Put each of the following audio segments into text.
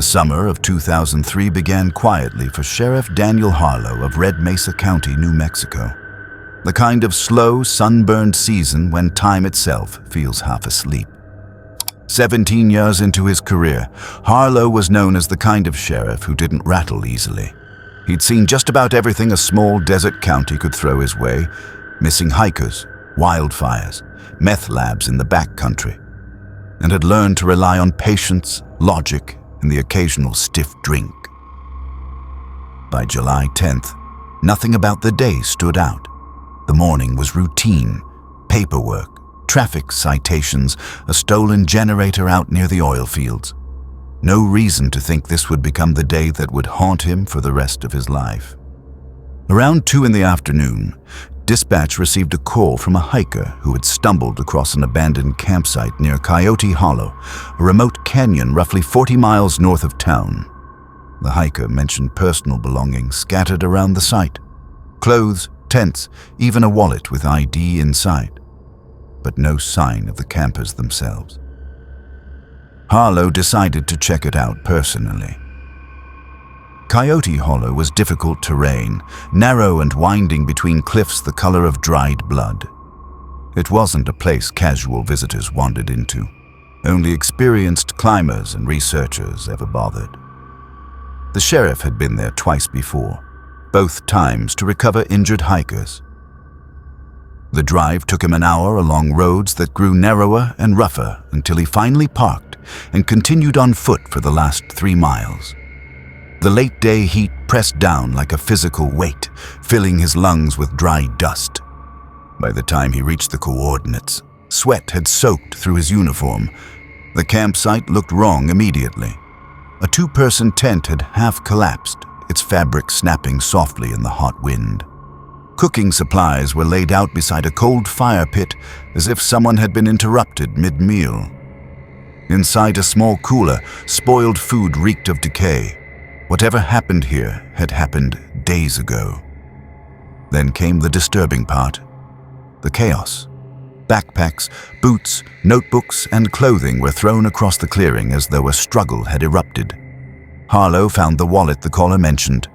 The summer of 2003 began quietly for Sheriff Daniel Harlow of Red Mesa County, New Mexico. The kind of slow, sunburned season when time itself feels half asleep. 17 years into his career, Harlow was known as the kind of sheriff who didn't rattle easily. He'd seen just about everything a small desert county could throw his way: missing hikers, wildfires, meth labs in the backcountry, and had learned to rely on patience, logic, and the occasional stiff drink. By July 10th, nothing about the day stood out. The morning was routine: paperwork, traffic citations, a stolen generator out near the oil fields. No reason to think this would become the day that would haunt him for the rest of his life. Around 2 in the afternoon, dispatch received a call from a hiker who had stumbled across an abandoned campsite near Coyote Hollow, a remote canyon roughly 40 miles north of town. The hiker mentioned personal belongings scattered around the site: clothes, tents, even a wallet with ID inside. But no sign of the campers themselves. Harlow decided to check it out personally. Coyote Hollow was difficult terrain, narrow and winding between cliffs the color of dried blood. It wasn't a place casual visitors wandered into. Only experienced climbers and researchers ever bothered. The sheriff had been there twice before, both times to recover injured hikers. The drive took him an hour along roads that grew narrower and rougher until he finally parked and continued on foot for the last 3 miles. The late-day heat pressed down like a physical weight, filling his lungs with dry dust. By the time he reached the coordinates, sweat had soaked through his uniform. The campsite looked wrong immediately. A 2-person tent had half collapsed, its fabric snapping softly in the hot wind. Cooking supplies were laid out beside a cold fire pit as if someone had been interrupted mid-meal. Inside a small cooler, spoiled food reeked of decay. Whatever happened here had happened days ago. Then came the disturbing part: the chaos. Backpacks, boots, notebooks, and clothing were thrown across the clearing as though a struggle had erupted. Harlow found the wallet the caller mentioned: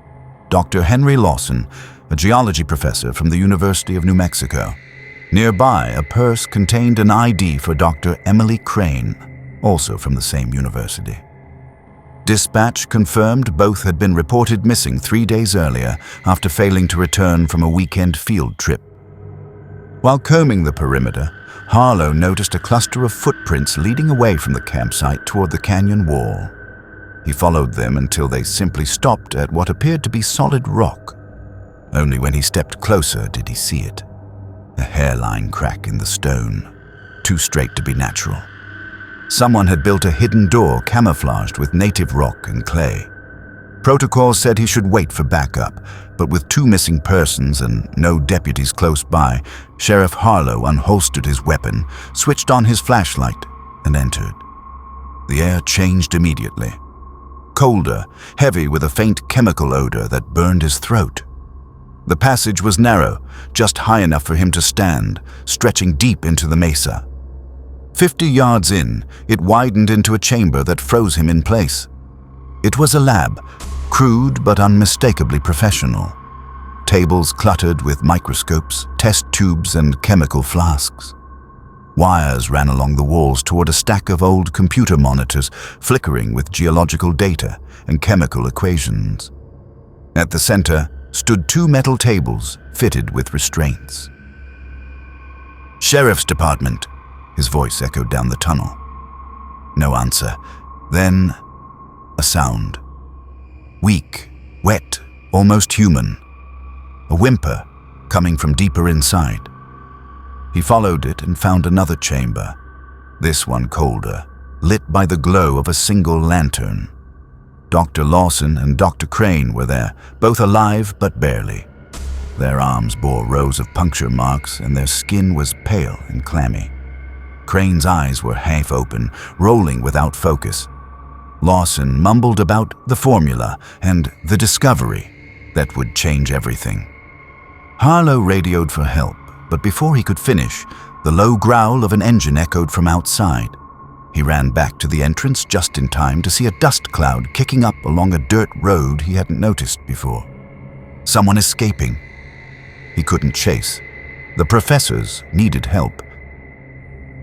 Dr. Henry Lawson, a geology professor from the University of New Mexico. Nearby, a purse contained an ID for Dr. Emily Crane, also from the same university. Dispatch confirmed both had been reported missing 3 days earlier after failing to return from a weekend field trip. While combing the perimeter, Harlow noticed a cluster of footprints leading away from the campsite toward the canyon wall. He followed them until they simply stopped at what appeared to be solid rock. Only when he stepped closer did he see it: a hairline crack in the stone, too straight to be natural. Someone had built a hidden door camouflaged with native rock and clay. Protocol said he should wait for backup, but with 2 missing persons and no deputies close by, Sheriff Harlow unholstered his weapon, switched on his flashlight, and entered. The air changed immediately. Colder, heavy with a faint chemical odor that burned his throat. The passage was narrow, just high enough for him to stand, stretching deep into the mesa. 50 yards in, it widened into a chamber that froze him in place. It was a lab, crude but unmistakably professional. Tables cluttered with microscopes, test tubes, and chemical flasks. Wires ran along the walls toward a stack of old computer monitors, flickering with geological data and chemical equations. At the center stood 2 metal tables fitted with restraints. "Sheriff's Department," his voice echoed down the tunnel. No answer. Then a sound. Weak, wet, almost human. A whimper coming from deeper inside. He followed it and found another chamber, this one colder, lit by the glow of a single lantern. Dr. Lawson and Dr. Crane were there, both alive but barely. Their arms bore rows of puncture marks and their skin was pale and clammy. Crane's eyes were half open, rolling without focus. Lawson mumbled about the formula and the discovery that would change everything. Harlow radioed for help, but before he could finish, the low growl of an engine echoed from outside. He ran back to the entrance just in time to see a dust cloud kicking up along a dirt road he hadn't noticed before. Someone escaping. He couldn't chase. The professors needed help.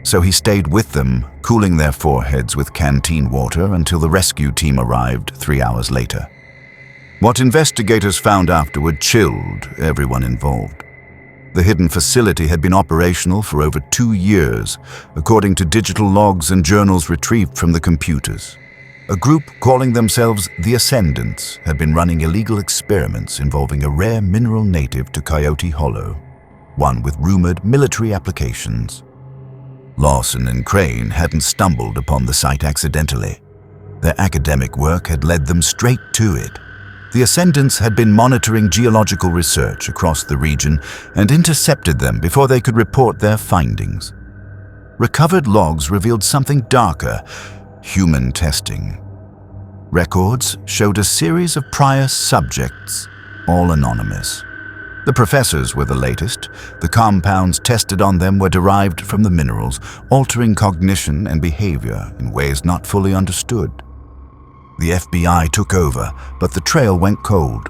So he stayed with them, cooling their foreheads with canteen water until the rescue team arrived 3 hours later. What investigators found afterward chilled everyone involved. The hidden facility had been operational for over 2 years, according to digital logs and journals retrieved from the computers. A group calling themselves the Ascendants had been running illegal experiments involving a rare mineral native to Coyote Hollow, one with rumored military applications. Lawson and Crane hadn't stumbled upon the site accidentally. Their academic work had led them straight to it. The Ascendants had been monitoring geological research across the region and intercepted them before they could report their findings. Recovered logs revealed something darker: human testing. Records showed a series of prior subjects, all anonymous. The professors were the latest. The compounds tested on them were derived from the minerals, altering cognition and behavior in ways not fully understood. The FBI took over, but the trail went cold.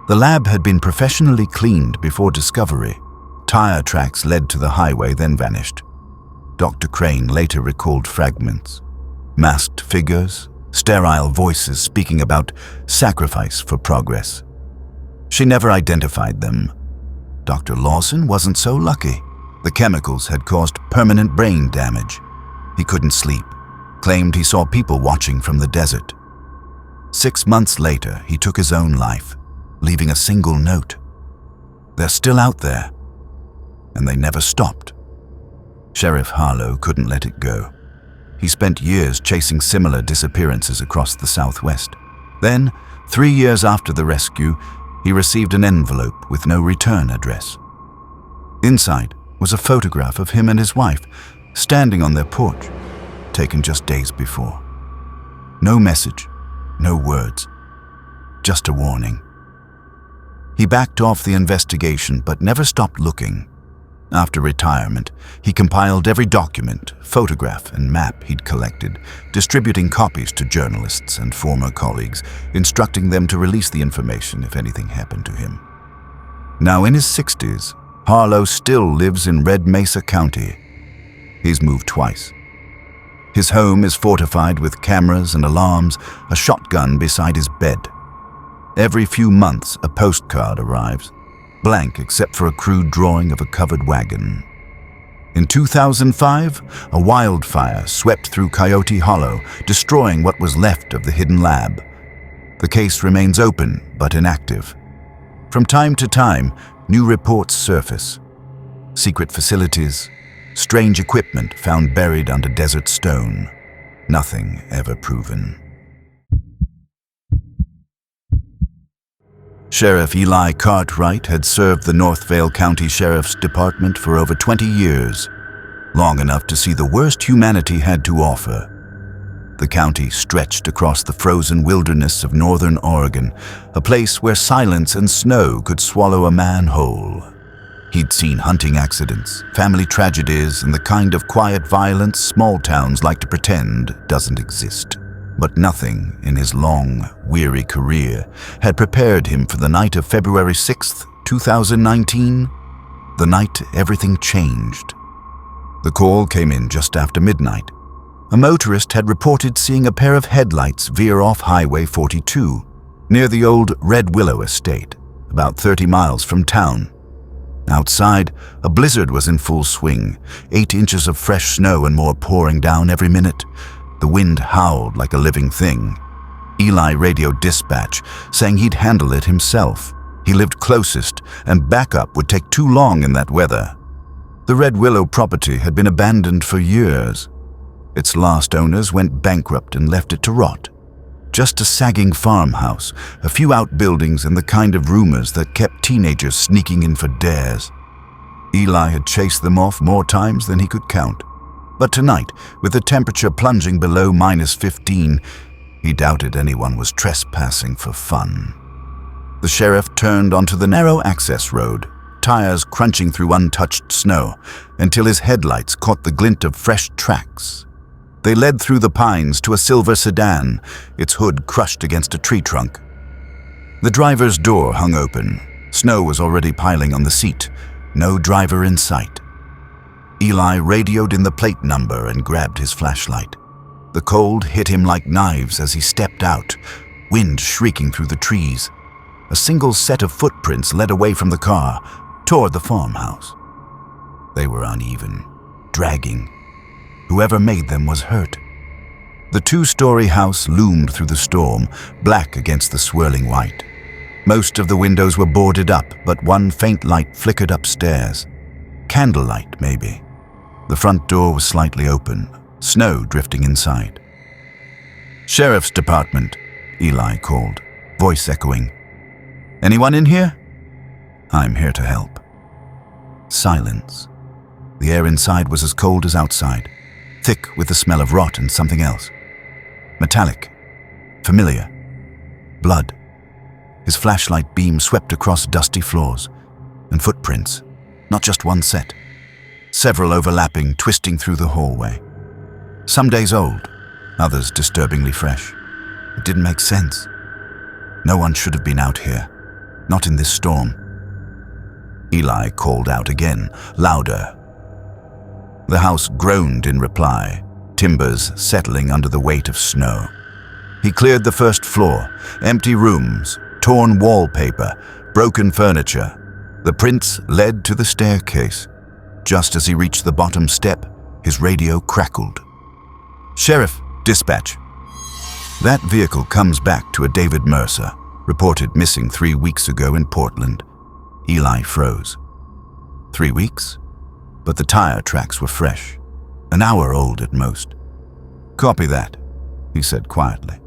The lab had been professionally cleaned before discovery. Tire tracks led to the highway, then vanished. Dr. Crane later recalled fragments. Masked figures, sterile voices speaking about sacrifice for progress. She never identified them. Dr. Lawson wasn't so lucky. The chemicals had caused permanent brain damage. He couldn't sleep. Claimed he saw people watching from the desert. 6 months later, he took his own life, leaving a single note. They're still out there, and they never stopped. Sheriff Harlow couldn't let it go. He spent years chasing similar disappearances across the Southwest. Then, 3 years after the rescue, he received an envelope with no return address. Inside was a photograph of him and his wife standing on their porch, taken just days before. No message, no words, just a warning. He backed off the investigation but never stopped looking. After retirement, he compiled every document, photograph, and map he'd collected, distributing copies to journalists and former colleagues, instructing them to release the information if anything happened to him. Now in his 60s, Harlow still lives in Red Mesa County. He's moved twice. His home is fortified with cameras and alarms, a shotgun beside his bed. Every few months, a postcard arrives, blank except for a crude drawing of a covered wagon. In 2005, a wildfire swept through Coyote Hollow, destroying what was left of the hidden lab. The case remains open but inactive. From time to time, new reports surface. Secret facilities, strange equipment found buried under desert stone. Nothing ever proven. Sheriff Eli Cartwright had served the Northvale County Sheriff's Department for over 20 years, long enough to see the worst humanity had to offer. The county stretched across the frozen wilderness of northern Oregon, a place where silence and snow could swallow a man whole. He'd seen hunting accidents, family tragedies, and the kind of quiet violence small towns like to pretend doesn't exist. But nothing in his long, weary career had prepared him for the night of February 6th, 2019, the night everything changed. The call came in just after midnight. A motorist had reported seeing a pair of headlights veer off Highway 42, near the old Red Willow estate, about 30 miles from town. Outside, a blizzard was in full swing, 8 inches of fresh snow and more pouring down every minute. The wind howled like a living thing. Eli radioed dispatch, saying he'd handle it himself. He lived closest, and backup would take too long in that weather. The Red Willow property had been abandoned for years. Its last owners went bankrupt and left it to rot. Just a sagging farmhouse, a few outbuildings, and the kind of rumors that kept teenagers sneaking in for dares. Eli had chased them off more times than he could count. But tonight, with the temperature plunging below -15, he doubted anyone was trespassing for fun. The sheriff turned onto the narrow access road, tires crunching through untouched snow, until his headlights caught the glint of fresh tracks. They led through the pines to a silver sedan, its hood crushed against a tree trunk. The driver's door hung open. Snow was already piling on the seat. No driver in sight. Eli radioed in the plate number and grabbed his flashlight. The cold hit him like knives as he stepped out, wind shrieking through the trees. A single set of footprints led away from the car, toward the farmhouse. They were uneven, dragging. Whoever made them was hurt. The two-story house loomed through the storm, black against the swirling white. Most of the windows were boarded up, but one faint light flickered upstairs. Candlelight, maybe. The front door was slightly open, snow drifting inside. "Sheriff's Department," Eli called, voice echoing. "Anyone in here?" "I'm here to help." Silence. The air inside was as cold as outside, thick with the smell of rot and something else. Metallic. Familiar. Blood. His flashlight beam swept across dusty floors, and footprints, not just one set. Several overlapping, twisting through the hallway. Some days old, others disturbingly fresh. It didn't make sense. No one should have been out here, not in this storm. Eli called out again, louder. The house groaned in reply, timbers settling under the weight of snow. He cleared the first floor, empty rooms, torn wallpaper, broken furniture. The prints led to the staircase. Just as he reached the bottom step, his radio crackled. "Sheriff, dispatch." That vehicle comes back to a David Mercer, reported missing 3 weeks ago in Portland. Eli froze. 3 weeks? But the tire tracks were fresh, an hour old at most. "Copy that," he said quietly.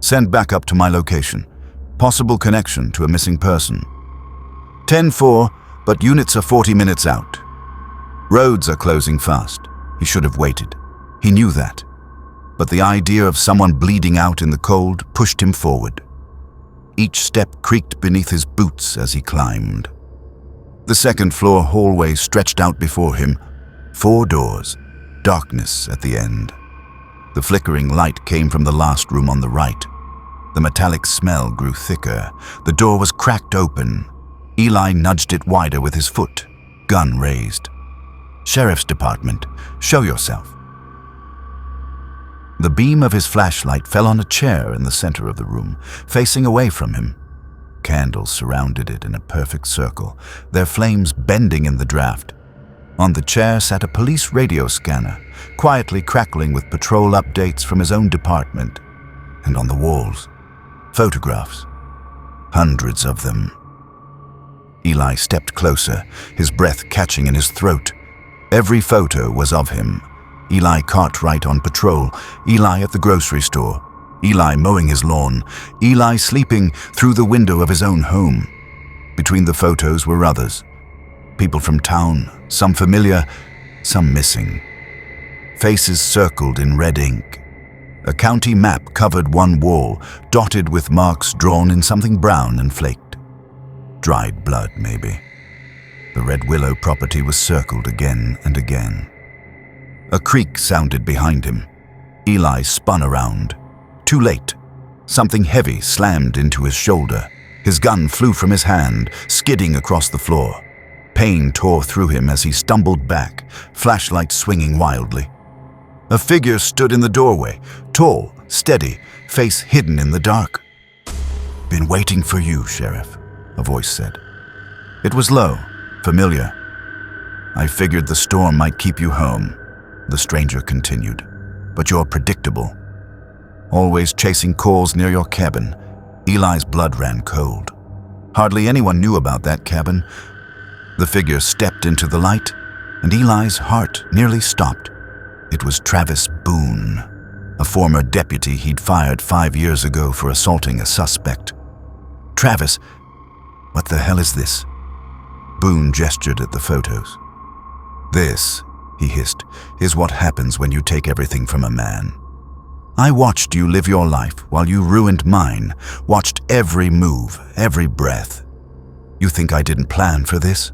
"Send backup to my location. Possible connection to a missing person. 10-4, but units are 40 minutes out. Roads are closing fast. He should have waited. He knew that. But the idea of someone bleeding out in the cold pushed him forward. Each step creaked beneath his boots as he climbed. The second-floor hallway stretched out before him. 4 doors, darkness at the end. The flickering light came from the last room on the right. The metallic smell grew thicker. The door was cracked open. Eli nudged it wider with his foot, gun raised. "Sheriff's Department, show yourself." The beam of his flashlight fell on a chair in the center of the room, facing away from him. Candles surrounded it in a perfect circle, their flames bending in the draft. On the chair sat a police radio scanner, quietly crackling with patrol updates from his own department. And on the walls, photographs. Hundreds of them. Eli stepped closer, his breath catching in his throat. Every photo was of him. Eli Cartwright on patrol, Eli at the grocery store, Eli mowing his lawn, Eli sleeping through the window of his own home. Between the photos were others. People from town, some familiar, some missing. Faces circled in red ink. A county map covered one wall, dotted with marks drawn in something brown and flaked. Dried blood, maybe. The Red Willow property was circled again and again. A creak sounded behind him. Eli spun around. Too late. Something heavy slammed into his shoulder. His gun flew from his hand, skidding across the floor. Pain tore through him as he stumbled back, flashlight swinging wildly. A figure stood in the doorway, tall, steady, face hidden in the dark. "Been waiting for you, Sheriff," a voice said. It was low, familiar. "I figured the storm might keep you home," the stranger continued. "But you're predictable. Always chasing calls near your cabin." Eli's blood ran cold. Hardly anyone knew about that cabin. The figure stepped into the light, and Eli's heart nearly stopped. It was Travis Boone, a former deputy he'd fired 5 years ago for assaulting a suspect. "Travis, what the hell is this?" Boone gestured at the photos. "This," he hissed, "is what happens when you take everything from a man. I watched you live your life while you ruined mine, watched every move, every breath. You think I didn't plan for this?"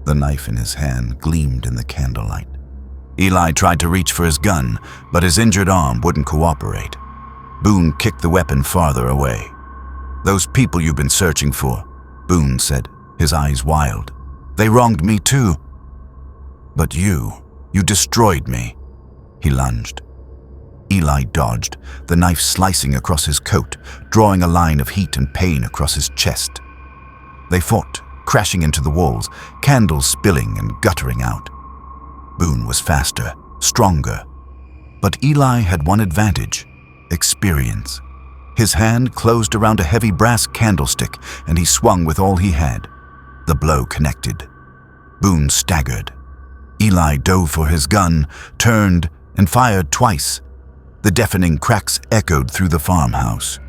The knife in his hand gleamed in the candlelight. Eli tried to reach for his gun, but his injured arm wouldn't cooperate. Boone kicked the weapon farther away. "Those people you've been searching for," Boone said, his eyes wild. "They wronged me too." "But you destroyed me." He lunged. Eli dodged, the knife slicing across his coat, drawing a line of heat and pain across his chest. They fought, crashing into the walls, candles spilling and guttering out. Boone was faster, stronger. But Eli had one advantage: experience. His hand closed around a heavy brass candlestick, and he swung with all he had. The blow connected. Boone staggered. Eli dove for his gun, turned, and fired twice. The deafening cracks echoed through the farmhouse.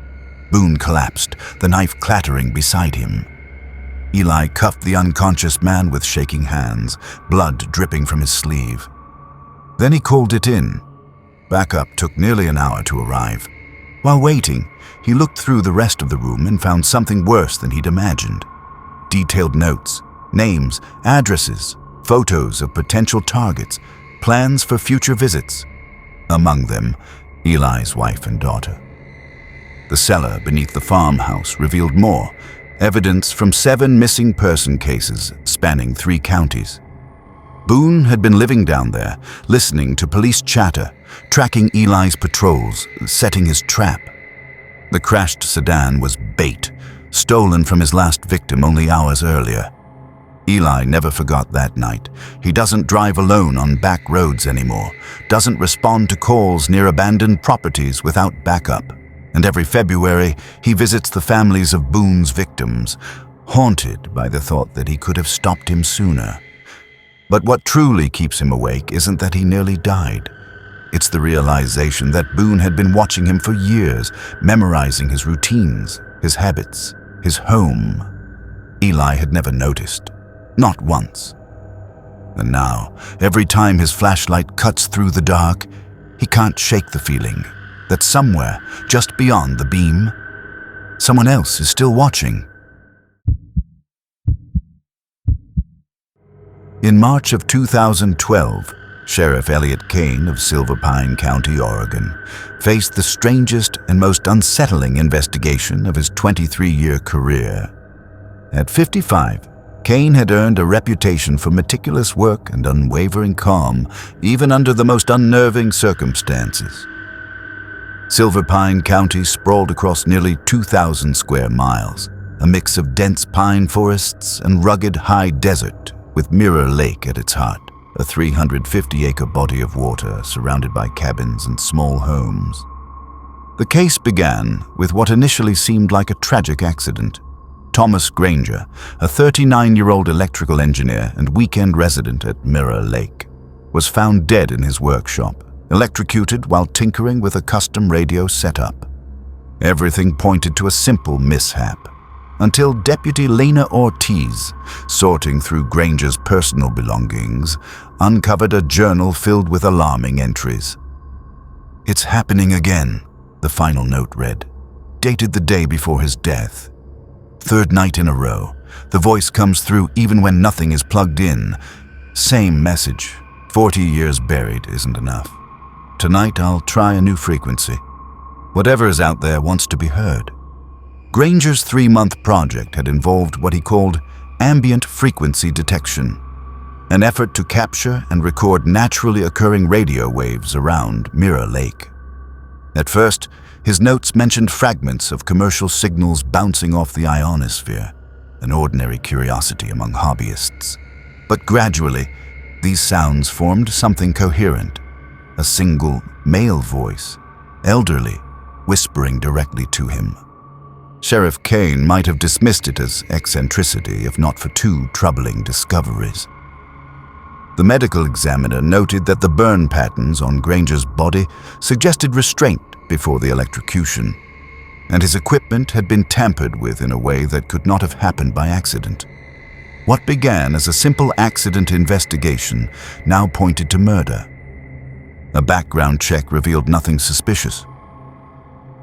Boone collapsed, the knife clattering beside him. Eli cuffed the unconscious man with shaking hands, blood dripping from his sleeve. Then he called it in. Backup took nearly an hour to arrive. While waiting, he looked through the rest of the room and found something worse than he'd imagined. Detailed notes, names, addresses, photos of potential targets, plans for future visits. Among them, Eli's wife and daughter. The cellar beneath the farmhouse revealed more, evidence from 7 missing person cases spanning 3 counties. Boone had been living down there, listening to police chatter, tracking Eli's patrols, setting his trap. The crashed sedan was bait, stolen from his last victim only hours earlier. Eli never forgot that night. He doesn't drive alone on back roads anymore, doesn't respond to calls near abandoned properties without backup. And every February, he visits the families of Boone's victims, haunted by the thought that he could have stopped him sooner. But what truly keeps him awake isn't that he nearly died. It's the realization that Boone had been watching him for years, memorizing his routines, his habits, his home. Eli had never noticed. Not once. And now, every time his flashlight cuts through the dark, he can't shake the feeling that somewhere, just beyond the beam, someone else is still watching. In March of 2012, Sheriff Elliot Kane of Silver Pine County, Oregon, faced the strangest and most unsettling investigation of his 23-year career. At 55, Kane had earned a reputation for meticulous work and unwavering calm, even under the most unnerving circumstances. Silver Pine County sprawled across nearly 2,000 square miles, a mix of dense pine forests and rugged high desert, with Mirror Lake at its heart, a 350-acre body of water surrounded by cabins and small homes. The case began with what initially seemed like a tragic accident. Thomas Granger, a 39-year-old electrical engineer and weekend resident at Mirror Lake, was found dead in his workshop, electrocuted while tinkering with a custom radio setup. Everything pointed to a simple mishap, until Deputy Lena Ortiz, sorting through Granger's personal belongings, uncovered a journal filled with alarming entries. "It's happening again," the final note read, dated the day before his death. "Third night in a row. The voice comes through even when nothing is plugged in. Same message. 40 years buried isn't enough. Tonight I'll try a new frequency. Whatever is out there wants to be heard." Granger's 3-month project had involved what he called ambient frequency detection, an effort to capture and record naturally occurring radio waves around Mirror Lake. At first, his notes mentioned fragments of commercial signals bouncing off the ionosphere, an ordinary curiosity among hobbyists. But gradually, these sounds formed something coherent, a single male voice, elderly, whispering directly to him. Sheriff Kane might have dismissed it as eccentricity if not for 2 troubling discoveries. The medical examiner noted that the burn patterns on Granger's body suggested restraint before the electrocution, and his equipment had been tampered with in a way that could not have happened by accident. What began as a simple accident investigation now pointed to murder. A background check revealed nothing suspicious.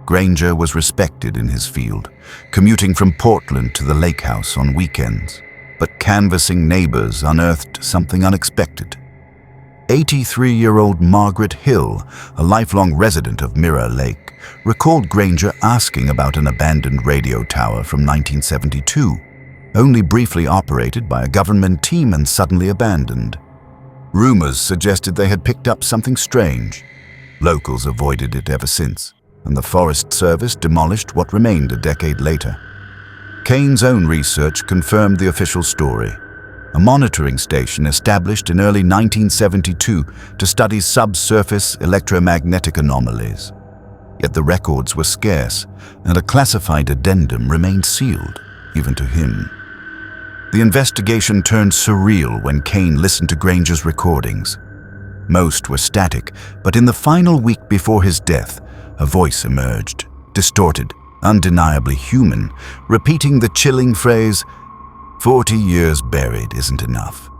Granger was respected in his field, commuting from Portland to the lake house on weekends, but canvassing neighbors unearthed something unexpected. 83-year-old Margaret Hill, a lifelong resident of Mirror Lake, recalled Granger asking about an abandoned radio tower from 1972, only briefly operated by a government team and suddenly abandoned. Rumors suggested they had picked up something strange. Locals avoided it ever since, and the Forest Service demolished what remained a decade later. Kane's own research confirmed the official story. A monitoring station established in early 1972 to study subsurface electromagnetic anomalies. Yet the records were scarce, and a classified addendum remained sealed, even to him. The investigation turned surreal when Kane listened to Granger's recordings. Most were static, but in the final week before his death, a voice emerged, distorted, undeniably human, repeating the chilling phrase, "40 years buried isn't enough."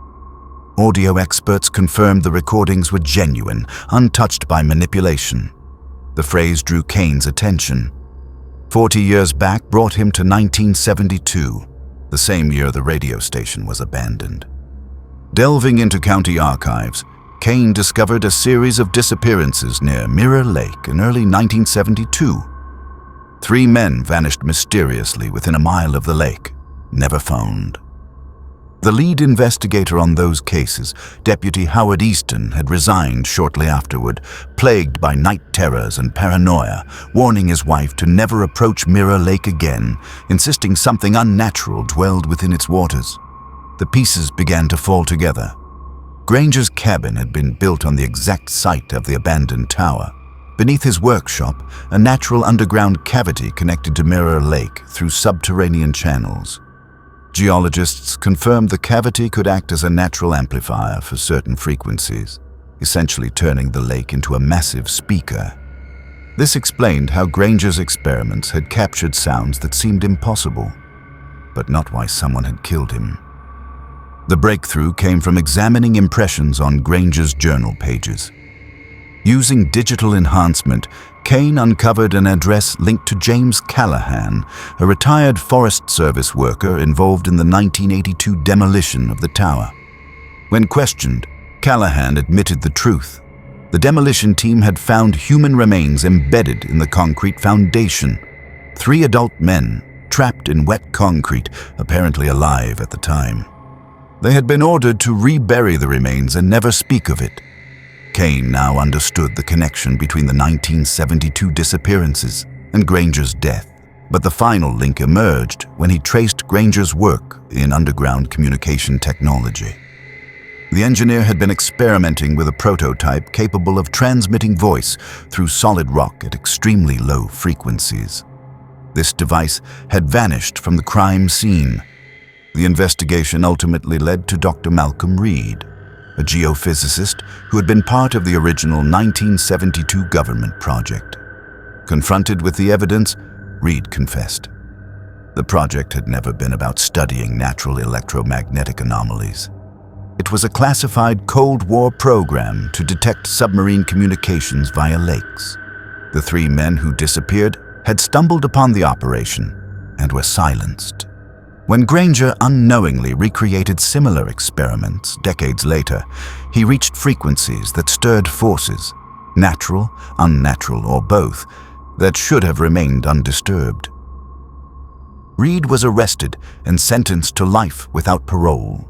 Audio experts confirmed the recordings were genuine, untouched by manipulation. The phrase drew Kane's attention. 40 years back brought him to 1972, the same year the radio station was abandoned. Delving into county archives, Kane discovered a series of disappearances near Mirror Lake in early 1972. 3 men vanished mysteriously within a mile of the lake, never found. The lead investigator on those cases, Deputy Howard Easton, had resigned shortly afterward, plagued by night terrors and paranoia, warning his wife to never approach Mirror Lake again, insisting something unnatural dwelled within its waters. The pieces began to fall together. Granger's cabin had been built on the exact site of the abandoned tower. Beneath his workshop, a natural underground cavity connected to Mirror Lake through subterranean channels. Geologists confirmed the cavity could act as a natural amplifier for certain frequencies, essentially turning the lake into a massive speaker. This explained how Granger's experiments had captured sounds that seemed impossible, but not why someone had killed him. The breakthrough came from examining impressions on Granger's journal pages. Using digital enhancement, Kane uncovered an address linked to James Callahan, a retired Forest Service worker involved in the 1982 demolition of the tower. When questioned, Callahan admitted the truth. The demolition team had found human remains embedded in the concrete foundation. 3 adult men, trapped in wet concrete, apparently alive at the time. They had been ordered to rebury the remains and never speak of it. Kane now understood the connection between the 1972 disappearances and Granger's death, but the final link emerged when he traced Granger's work in underground communication technology. The engineer had been experimenting with a prototype capable of transmitting voice through solid rock at extremely low frequencies. This device had vanished from the crime scene. The investigation ultimately led to Dr. Malcolm Reed, a geophysicist who had been part of the original 1972 government project. Confronted with the evidence, Reed confessed. The project had never been about studying natural electromagnetic anomalies. It was a classified Cold War program to detect submarine communications via lakes. The 3 men who disappeared had stumbled upon the operation and were silenced. When Granger unknowingly recreated similar experiments decades later, he reached frequencies that stirred forces, natural, unnatural, or both, that should have remained undisturbed. Reed was arrested and sentenced to life without parole.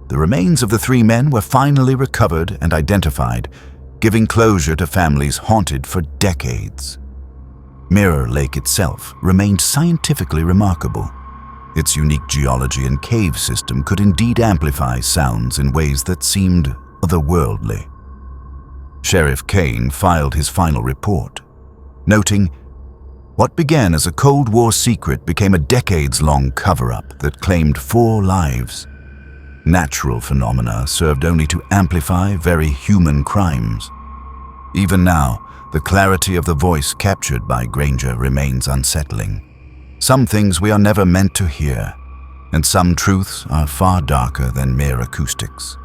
The remains of the 3 men were finally recovered and identified, giving closure to families haunted for decades. Mirror Lake itself remained scientifically remarkable. Its unique geology and cave system could indeed amplify sounds in ways that seemed otherworldly. Sheriff Kane filed his final report, noting, "What began as a Cold War secret became a decades-long cover-up that claimed 4 lives. Natural phenomena served only to amplify very human crimes. Even now, the clarity of the voice captured by Granger remains unsettling. Some things we are never meant to hear, and some truths are far darker than mere acoustics."